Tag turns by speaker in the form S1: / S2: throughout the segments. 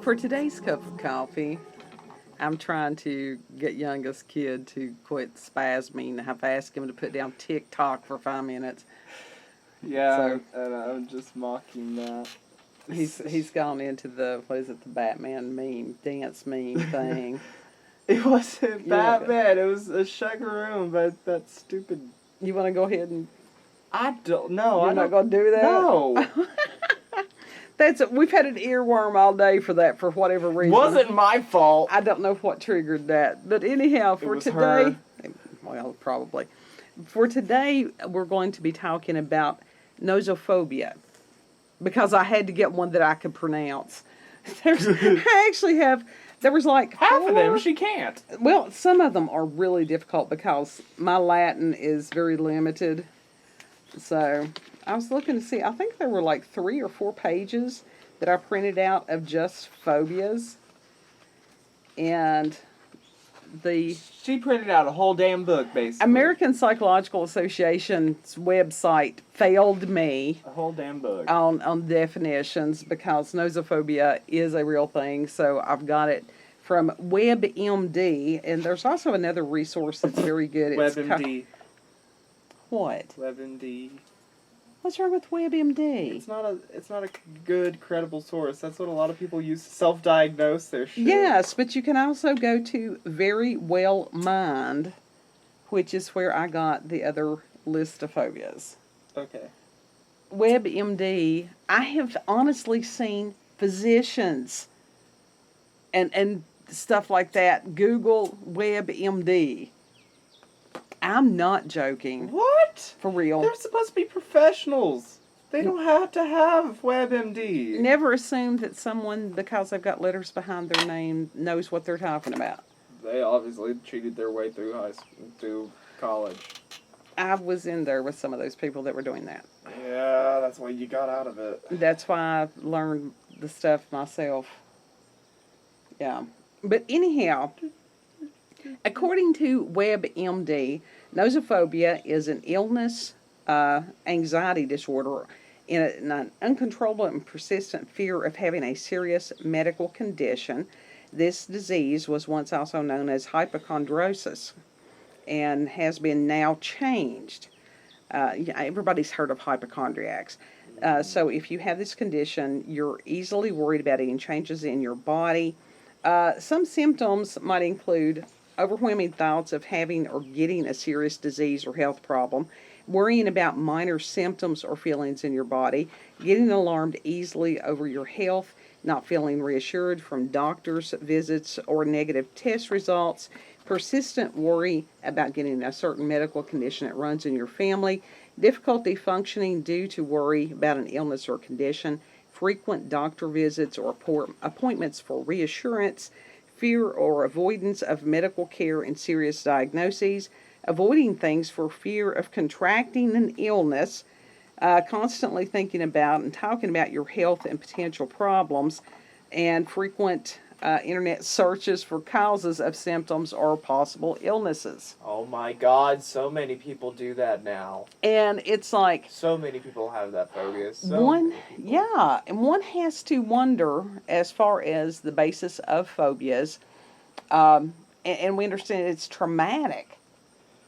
S1: For today's cup of coffee, I'm trying to get youngest kid to quit spasming. I've asked him to put down TikTok for 5 minutes.
S2: Yeah,
S1: So-
S2: and I'm just mocking that.
S1: He's gone into the the Batman meme, dance meme thing.
S2: It wasn't
S1: Yeah.
S2: Batman. It was a Shuggaroon, but that stupid.
S1: You want to go ahead and
S2: I don't know.
S1: you're
S2: I
S1: not
S2: don't.
S1: going to do that?
S2: No,
S1: We've had an earworm all day for that for whatever reason.
S2: wasn't my fault.
S1: I don't know what triggered that, but anyhow, for
S2: was
S1: today,
S2: her.
S1: well, probably for today, we're going to be talking about nosophobia because I had to get one that I could pronounce. I actually have. There was like
S2: Half of them
S1: four-
S2: she can't.
S1: Well, some of them are really difficult because my Latin is very limited. So I was looking to see, I think there were like 3 or 4 pages that I printed out of just phobias. And the
S2: She printed out a whole damn book, basically.
S1: American Psychological Association's website failed me
S2: A whole damn book.
S1: on definitions because nosophobia is a real thing. So I've got it from WebMD, and there's also another resource that's very good.
S2: WebMD.
S1: What?
S2: WebMD.
S1: What's wrong with WebMD?
S2: It's not a good credible source. That's what a lot of people use to self-diagnose their shit.
S1: Yes, but you can also go to Very Well Mind, which is where I got the other list of phobias.
S2: Okay.
S1: WebMD, I have honestly seen physicians and stuff like that Google WebMD. I'm not joking.
S2: What?
S1: For real.
S2: They're supposed to be professionals. They don't have to have WebMD.
S1: Never assume that someone, because they've got letters behind their name, knows what they're talking about.
S2: They obviously cheated their way through through college.
S1: I was in there with some of those people that were doing that.
S2: Yeah, that's why you got out of it.
S1: That's why I learned the stuff myself. Yeah. But anyhow, according to WebMD, nosophobia is an illness, anxiety disorder, in an uncontrollable and persistent fear of having a serious medical condition. This disease was once also known as hypochondrosis and has been now changed. Everybody's heard of hypochondriacs. So if you have this condition, you're easily worried about any changes in your body. Some symptoms might include overwhelming thoughts of having or getting a serious disease or health problem, worrying about minor symptoms or feelings in your body, getting alarmed easily over your health, not feeling reassured from doctor's visits or negative test results, persistent worry about getting a certain medical condition that runs in your family, difficulty functioning due to worry about an illness or condition, frequent doctor visits or appointments for reassurance, fear or avoidance of medical care and serious diagnoses, avoiding things for fear of contracting an illness, constantly thinking about and talking about your health and potential problems, and frequent internet searches for causes of symptoms or possible illnesses.
S2: Oh my God, so many people do that now.
S1: And it's like,
S2: So many people have that phobia.
S1: yeah, and one has to wonder as far as the basis of phobias, and we understand it's traumatic.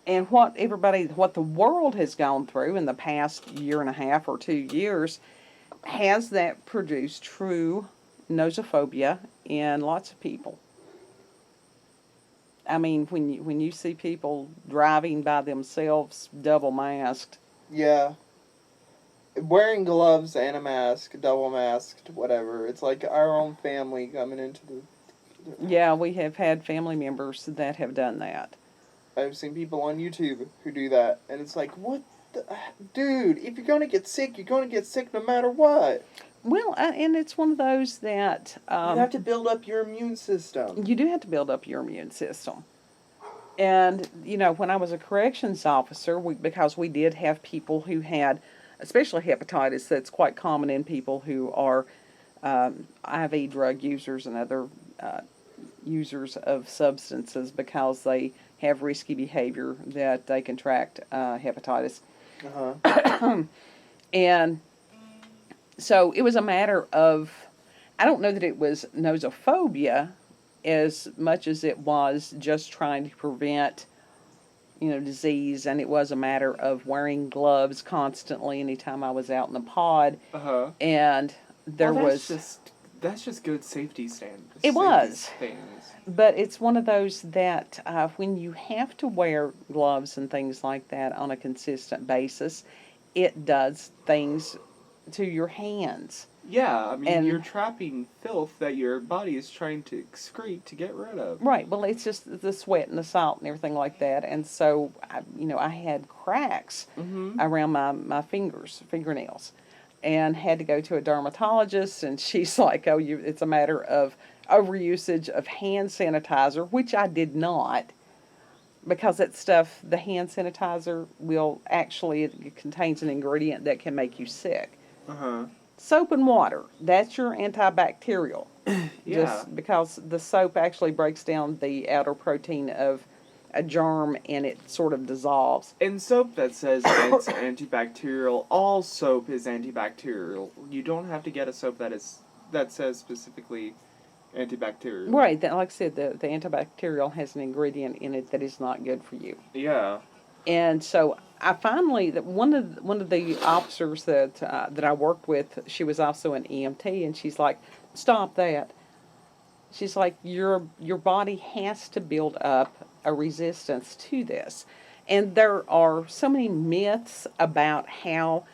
S1: And what the world has gone through in the past year and a half or 2 years, has that produced true nosophobia in lots of people. I mean, when you see people driving by themselves double masked.
S2: Yeah. Wearing gloves and a mask, double masked, whatever. It's like our own family coming into the...
S1: Yeah, we have had family members that have done that.
S2: I've seen people on YouTube who do that, and it's like, what the... Dude, if you're gonna get sick, you're gonna get sick no matter what.
S1: Well, and it's one of those that...
S2: you have to build up your immune system.
S1: You do have to build up your immune system. And, when I was a corrections officer, because we did have people who had, especially hepatitis, that's quite common in people who are IV drug users and other users of substances because they have risky behavior that they contract hepatitis.
S2: Uh-huh.
S1: And so it was a matter of I don't know that it was nosophobia as much as it was just trying to prevent, disease, and it was a matter of wearing gloves constantly anytime I was out in the pod,
S2: Uh-huh.
S1: and there
S2: Well,
S1: was.
S2: that's just good safety standards.
S1: It was.
S2: Things.
S1: But it's one of those that when you have to wear gloves and things like that on a consistent basis, it does things to your hands.
S2: Yeah, I mean,
S1: And-
S2: you're trapping filth that your body is trying to excrete to get rid of.
S1: Right. Well, it's just the sweat and the salt and everything like that. And so, I had cracks
S2: Mm-hmm.
S1: around my fingernails, and had to go to a dermatologist. And she's like, "Oh, it's a matter of overusage of hand sanitizer," which I did not, because that stuff, the hand sanitizer, it contains an ingredient that can make you sick.
S2: Uh-huh.
S1: Soap and water, that's your antibacterial.
S2: Yeah.
S1: Just because the soap actually breaks down the outer protein of a germ and it sort of dissolves.
S2: In soap that says it's antibacterial, all soap is antibacterial. You don't have to get a soap that says specifically antibacterial.
S1: Right, like I said, the antibacterial has an ingredient in it that is not good for you.
S2: Yeah.
S1: And so I finally, one of the officers that I worked with, she was also an EMT, and she's like, "Stop that." She's like, your body has to build up a resistance to this. And there are so many myths about how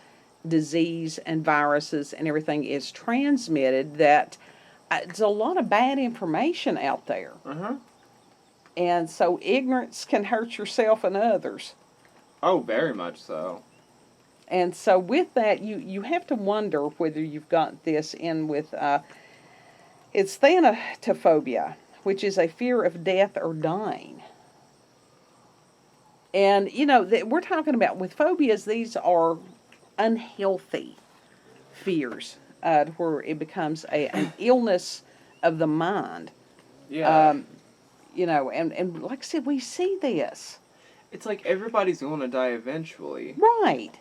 S1: disease and viruses and everything is transmitted that there's a lot of bad information out there.
S2: Uh-huh.
S1: And so ignorance can hurt yourself and others.
S2: Oh, very much so.
S1: And so with that, you have to wonder whether you've got this in with, it's thanatophobia, which is a fear of death or dying. And, we're talking about, with phobias, these are unhealthy fears, where it becomes an illness of the mind.
S2: Yeah.
S1: And like I said, we see this.
S2: It's like everybody's going to die eventually.
S1: Right.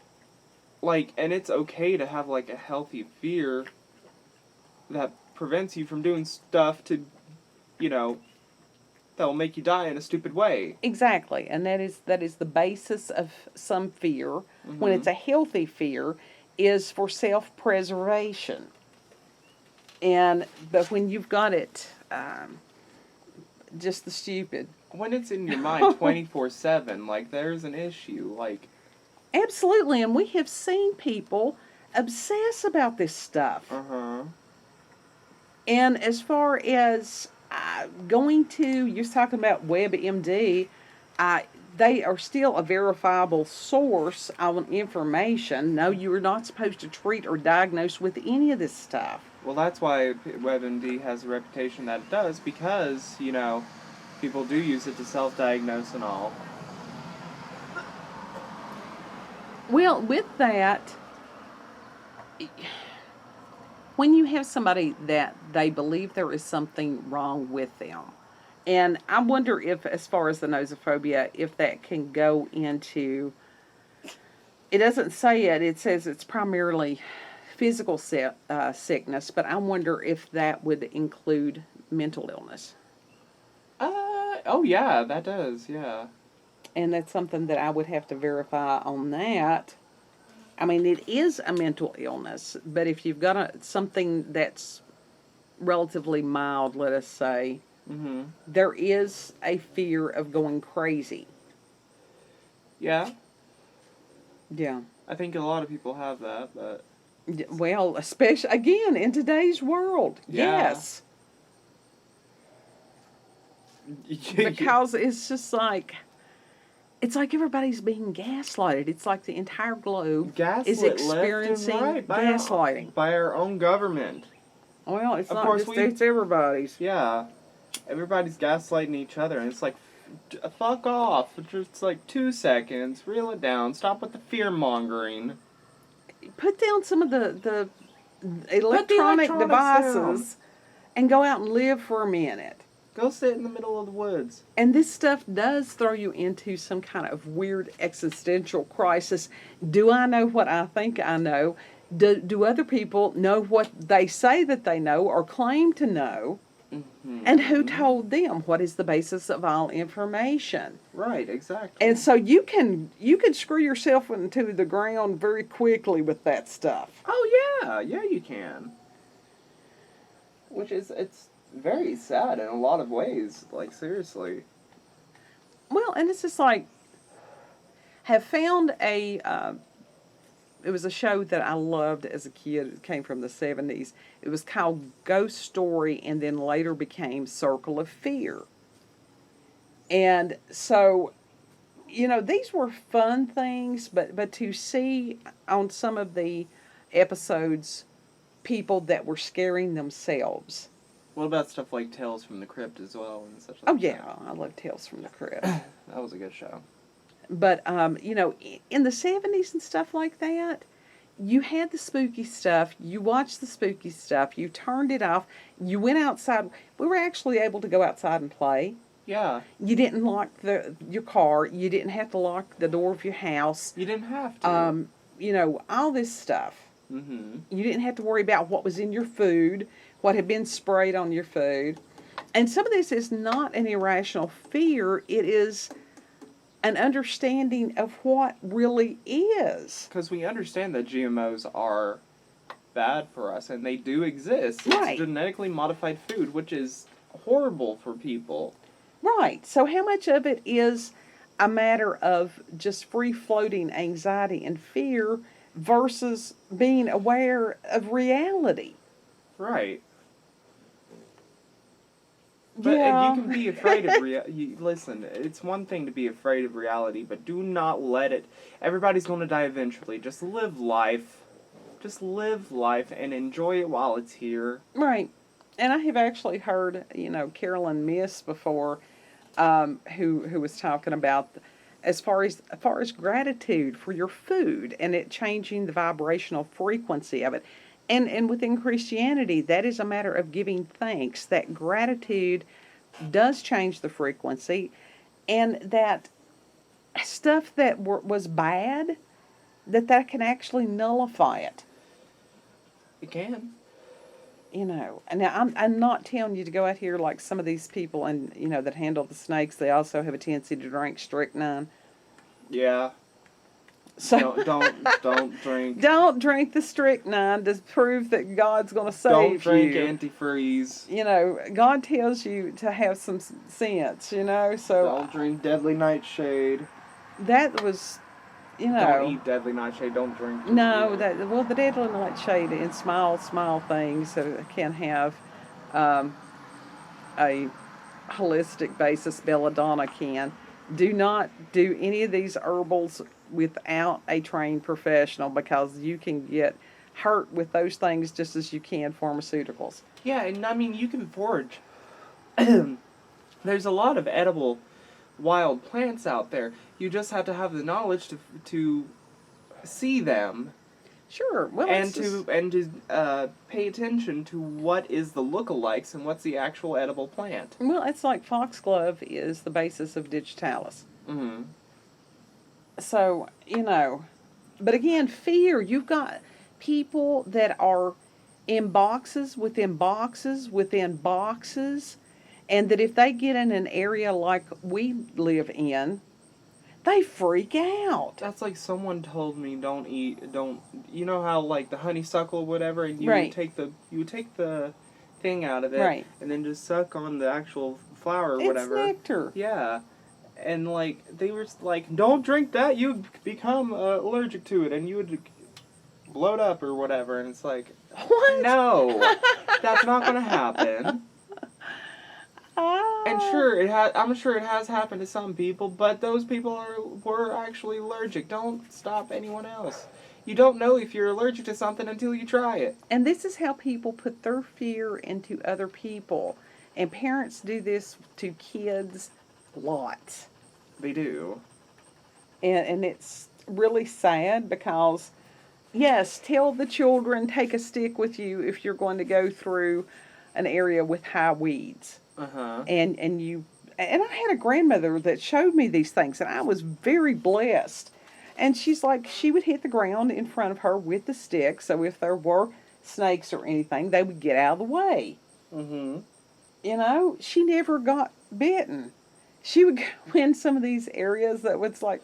S2: Like, and it's okay to have, like, a healthy fear that prevents you from doing stuff to, that will make you die in a stupid way.
S1: Exactly. And that is the basis of some fear, when it's a healthy fear, is for self-preservation. But when you've got it, just the stupid.
S2: When it's in your mind 24/7, like, there's an issue, like...
S1: Absolutely, and we have seen people obsess about this stuff.
S2: Uh-huh.
S1: And as far as you're talking about WebMD, they are still a verifiable source of information. No, you are not supposed to treat or diagnose with any of this stuff.
S2: Well, that's why WebMD has a reputation that it does, because, people do use it to self-diagnose and all.
S1: Well, with that, when you have somebody that they believe there is something wrong with them, and I wonder if, as far as the nosophobia, if that can go into, it doesn't say it says it's primarily physical sickness, but I wonder if that would include mental illness.
S2: Oh yeah, that does, yeah.
S1: And that's something that I would have to verify on that. I mean, it is a mental illness, but if you've got something that's relatively mild, let us say, there is a fear of going crazy.
S2: Yeah.
S1: Yeah.
S2: I think a lot of people have that, but...
S1: Well, especially, again, in today's world.
S2: Yeah.
S1: Yes. Because it's just like... It's like everybody's being gaslighted. It's like the entire globe is experiencing gaslighting.
S2: By our own government.
S1: Well, it's not just it's everybody's.
S2: Yeah. Everybody's gaslighting each other, and it's like, fuck off. It's like 2 seconds. Reel it down. Stop with the fear-mongering.
S1: Put down some of the electronic devices and go out and live for a minute.
S2: Go sit in the middle of the woods.
S1: And this stuff does throw you into some kind of weird existential crisis. Do I know what I think I know? Do other people know what they say that they know or claim to know? And who told them? What is the basis of all information?
S2: Right, exactly.
S1: And so you can screw yourself into the ground very quickly with that stuff.
S2: Oh yeah, you can. Which is, it's very sad in a lot of ways, like seriously.
S1: Well, and it's just like, have found it was a show that I loved as a kid. It came from the 70s. It was called Ghost Story and then later became Circle of Fear. And so, these were fun things, but to see on some of the episodes people that were scaring themselves.
S2: What about stuff like Tales from the Crypt as well and such like
S1: Oh, yeah, I love Tales from the Crypt.
S2: That was a good show.
S1: But, in the 70s and stuff like that, you had the spooky stuff, you watched the spooky stuff, you turned it off, you went outside. We were actually able to go outside and play.
S2: Yeah.
S1: You didn't lock your car. You didn't have to lock the door of your house.
S2: You didn't have to.
S1: All this stuff.
S2: Mm-hmm.
S1: You didn't have to worry about what was in your food, what had been sprayed on your food. And some of this is not an irrational fear. It is an understanding of what really is.
S2: Because we understand that GMOs are bad for us, and they do exist.
S1: Right.
S2: It's genetically modified food, which is horrible for people.
S1: Right. So how much of it is a matter of just free-floating anxiety and fear versus being aware of reality?
S2: Right. But
S1: Yeah.
S2: you can be afraid of listen, it's one thing to be afraid of reality, but do not let it... Everybody's going to die eventually. Just live life. Just live life and enjoy it while it's here.
S1: Right. And I have actually heard, Carolyn Miss before, who was talking about as far as gratitude for your food and it changing the vibrational frequency of it. And within Christianity, that is a matter of giving thanks. That gratitude does change the frequency, and that stuff that was bad, that can actually nullify it.
S2: It can.
S1: And now I'm not telling you to go out here like some of these people and that handle the snakes. They also have a tendency to drink strychnine.
S2: Yeah.
S1: So
S2: don't drink.
S1: Don't drink the strychnine to prove that God's going to save you.
S2: Don't drink antifreeze.
S1: God tells you to have some sense. So
S2: don't drink deadly nightshade.
S1: That was,
S2: Don't eat deadly nightshade. Don't drink.
S1: No, the deadly nightshade in small things can have a holistic basis. Belladonna can. Do not do any of these herbals without a trained professional because you can get hurt with those things just as you can pharmaceuticals.
S2: Yeah, and I mean, you can forage. There's a lot of edible wild plants out there. You just have to have the knowledge to see them.
S1: Sure. Well,
S2: and to pay attention to what is the lookalikes and what's the actual edible plant.
S1: Well, it's like foxglove is the basis of digitalis.
S2: Mm-hmm.
S1: So, but again, fear. You've got people that are in boxes within boxes within boxes, and that if they get in an area like we live in, they freak out.
S2: That's like someone told me don't, you know how like the honeysuckle or whatever, and you
S1: Right.
S2: would take the thing out of it,
S1: Right.
S2: and then just suck on the actual flower or
S1: It's
S2: whatever.
S1: nectar.
S2: Yeah. And, like, they were like, don't drink that, you'd become allergic to it, and you would bloat up or whatever, and it's like,
S1: What?
S2: no, that's not going to happen. And sure, I'm sure it has happened to some people, but those people were actually allergic. Don't stop anyone else. You don't know if you're allergic to something until you try it.
S1: And this is how people put their fear into other people. And parents do this to kids lots.
S2: They do.
S1: And it's really sad because, yes, tell the children, take a stick with you if you're going to go through an area with high weeds.
S2: Uh-huh.
S1: And I had a grandmother that showed me these things, and I was very blessed. And she's like, she would hit the ground in front of her with the stick, so if there were snakes or anything, they would get out of the way.
S2: Mm-hmm.
S1: You know, she never got bitten. She would go in some of these areas that was like,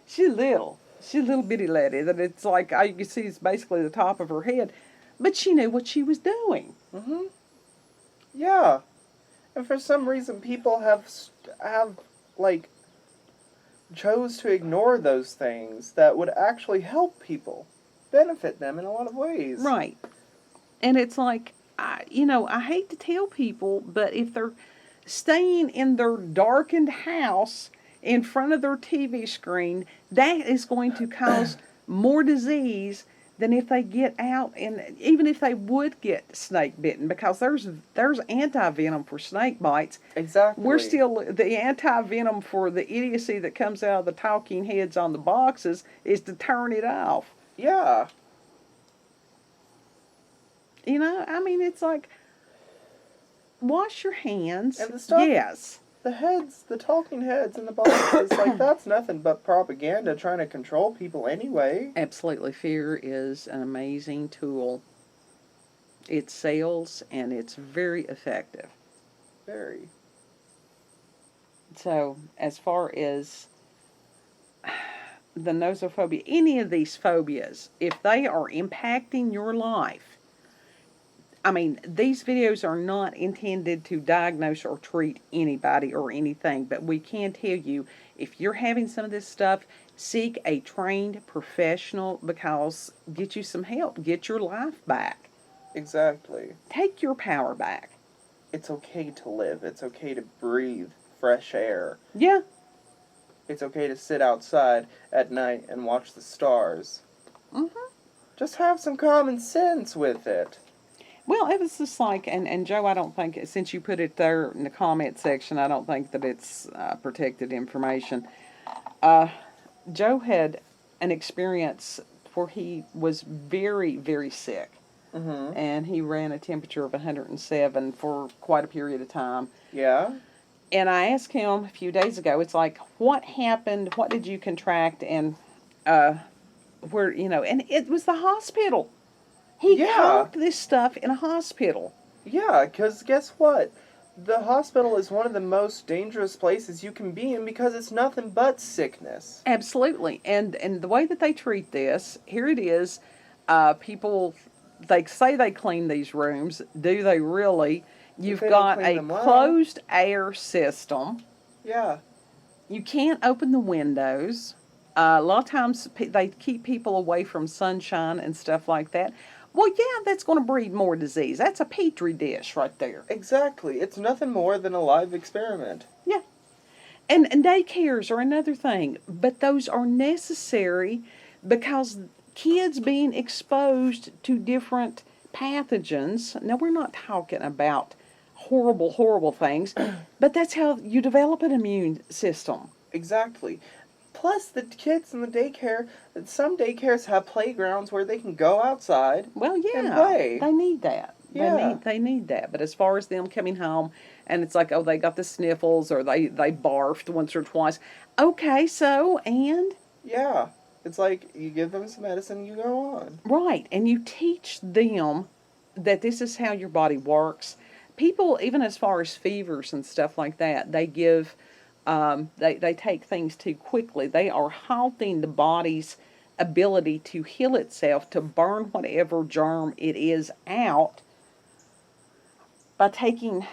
S1: she's little. She's a little bitty lady that it's like, all you can see is basically the top of her head. But she knew what she was doing.
S2: Mm-hmm. Yeah. And for some reason, people have like, chose to ignore those things that would actually help people, benefit them in a lot of ways.
S1: Right. And it's like, I hate to tell people, but if they're staying in their darkened house in front of their TV screen, that is going to cause more disease than if they get out, and even if they would get snake bitten, because there's anti-venom for snake bites.
S2: Exactly.
S1: We're still, the anti-venom for the idiocy that comes out of the talking heads on the boxes is to turn it off.
S2: Yeah.
S1: You know, I mean, it's like, wash your hands.
S2: And the stuff,
S1: yes.
S2: the talking heads in the boxes, like, that's nothing but propaganda trying to control people anyway.
S1: Absolutely. Fear is an amazing tool. It sells, and it's very effective.
S2: Very.
S1: So, as far as the nosophobia, any of these phobias, if they are impacting your life, I mean, these videos are not intended to diagnose or treat anybody or anything, but we can tell you, if you're having some of this stuff, seek a trained professional, because get you some help. Get your life back.
S2: Exactly.
S1: Take your power back.
S2: It's okay to live. It's okay to breathe fresh air.
S1: Yeah.
S2: It's okay to sit outside at night and watch the stars.
S1: Mm-hmm.
S2: Just have some common sense with it.
S1: Well, it was just like, and Joe, I don't think, since you put it there in the comment section, I don't think that it's protected information. Joe had an experience where he was very, very sick.
S2: Mm-hmm.
S1: And he ran a temperature of 107 for quite a period of time.
S2: Yeah?
S1: And I asked him a few days ago, it's like, what happened? What did you contract? And where, and it was the hospital. He caught this stuff in a hospital.
S2: Yeah, because guess what? The hospital is one of the most dangerous places you can be in because it's nothing but sickness.
S1: Absolutely. And the way that they treat this, here it is, people, they say they clean these rooms. Do they really? You've got a closed air system.
S2: Yeah.
S1: You can't open the windows. A lot of times they keep people away from sunshine and stuff like that. Well, yeah, that's going to breed more disease. That's a petri dish right there.
S2: Exactly. It's nothing more than a live experiment.
S1: Yeah. And daycares are another thing. But those are necessary because kids being exposed to different pathogens. Now, we're not talking about horrible, horrible things, but that's how you develop an immune system.
S2: Exactly. Plus, the kids in the daycare, some daycares have playgrounds where they can go outside and play.
S1: They need that.
S2: Yeah.
S1: They need that. But as far as them coming home, and it's like, oh, they got the sniffles, or they barfed once or twice. Okay, so, and?
S2: Yeah. It's like, you give them some medicine, you go on.
S1: Right, and you teach them that this is how your body works. People, even as far as fevers and stuff like that, they give... they take things too quickly. They are halting the body's ability to heal itself, to burn whatever germ it is out by taking,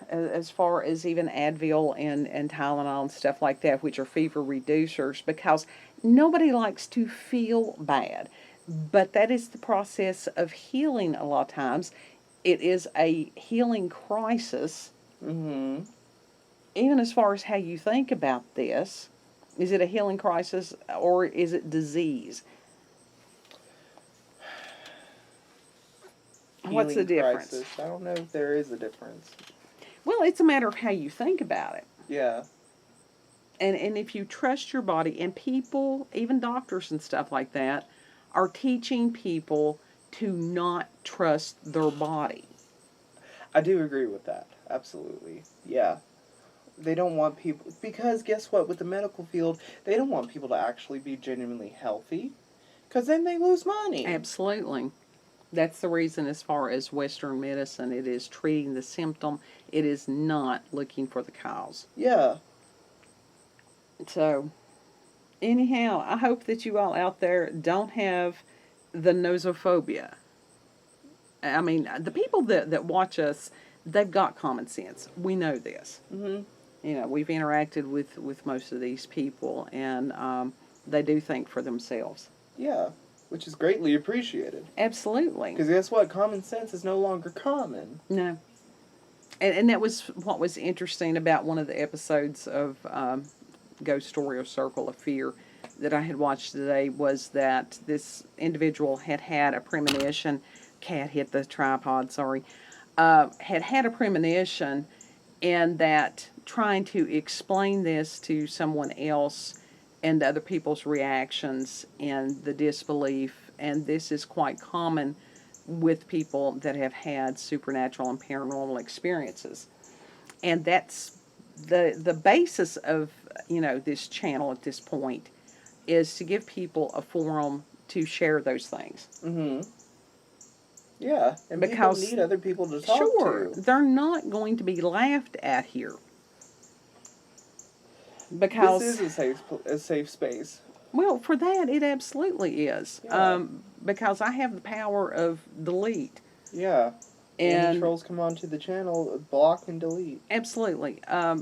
S1: as far as even Advil and Tylenol and stuff like that, which are fever reducers, because nobody likes to feel bad. But that is the process of healing a lot of times. It is a healing crisis.
S2: Mm-hmm.
S1: Even as far as how you think about this, is it a healing crisis or is it disease? What's the difference?
S2: Crisis. I don't know if there is a difference.
S1: Well, it's a matter of how you think about it.
S2: Yeah.
S1: And if you trust your body, and people, even doctors and stuff like that, are teaching people to not trust their body.
S2: I do agree with that. Absolutely. Yeah. They don't want people, because guess what, with the medical field, they don't want people to actually be genuinely healthy, because then they lose money.
S1: Absolutely. That's the reason, as far as Western medicine, it is treating the symptom. It is not looking for the cause.
S2: Yeah.
S1: So, anyhow, I hope that you all out there don't have the nosophobia. I mean, the people that watch us, they've got common sense. We know this.
S2: Mm-hmm.
S1: You know, we've interacted with most of these people, and they do think for themselves.
S2: Yeah, which is greatly appreciated.
S1: Absolutely.
S2: Because guess what? Common sense is no longer common.
S1: No. And that was what was interesting about one of the episodes of Ghost Story or Circle of Fear that I had watched today, was that this individual had had a premonition. Cat hit the tripod, sorry. Had a premonition, and that trying to explain this to someone else and other people's reactions and the disbelief, and this is quite common with people that have had supernatural and paranormal experiences. And that's the basis of, you know, this channel at this point, is to give people a forum to share those things.
S2: Mm-hmm. Yeah, and
S1: Because
S2: people need other people to talk
S1: sure,
S2: to.
S1: they're not going to be laughed at here. Because
S2: this is a safe space.
S1: well, for that, it absolutely is.
S2: Yeah.
S1: Because I have the power of delete.
S2: Yeah.
S1: And
S2: Any trolls come onto the channel, block and delete.
S1: absolutely.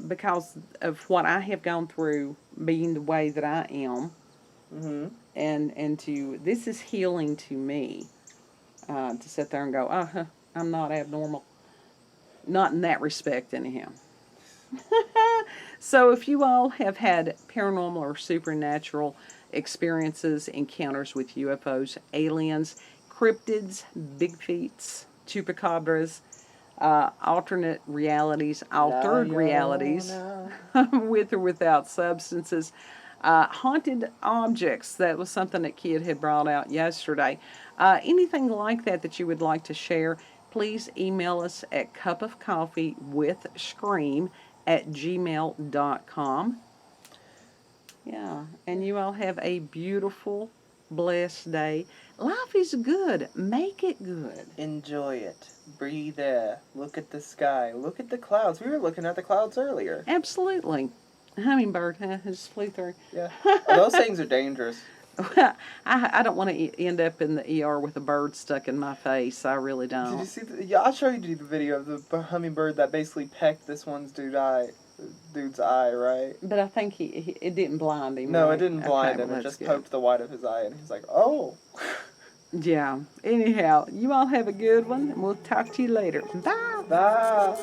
S1: Because of what I have gone through, being the way that I am,
S2: Mm-hmm.
S1: and to, this is healing to me, to sit there and go, I'm not abnormal. Not in that respect, anyhow. So if you all have had paranormal or supernatural experiences, encounters with UFOs, aliens, cryptids, bigfeets, chupacabras, alternate realities, altered realities, with or without substances, haunted objects, that was something that Kid had brought out yesterday. Anything like that you would like to share, please email us at cupofcoffeewithscream@gmail.com. Yeah, and you all have a beautiful, blessed day. Life is good. Make it good.
S2: Enjoy it. Breathe air. Look at the sky. Look at the clouds. We were looking at the clouds earlier.
S1: Absolutely. Hummingbird, just flew through.
S2: Yeah. Those things are dangerous.
S1: I don't want to end up in the ER with a bird stuck in my face. I really don't.
S2: Did you see? Yeah, I'll show you the video of the hummingbird that basically pecked this dude's eye, right?
S1: But I think it didn't blind him.
S2: No,
S1: right?
S2: it didn't blind him.
S1: Well,
S2: It just
S1: good.
S2: poked the white of his eye, and he's like, "Oh."
S1: Yeah. Anyhow, you all have a good one, and we'll talk to you later. Bye.
S2: Bye.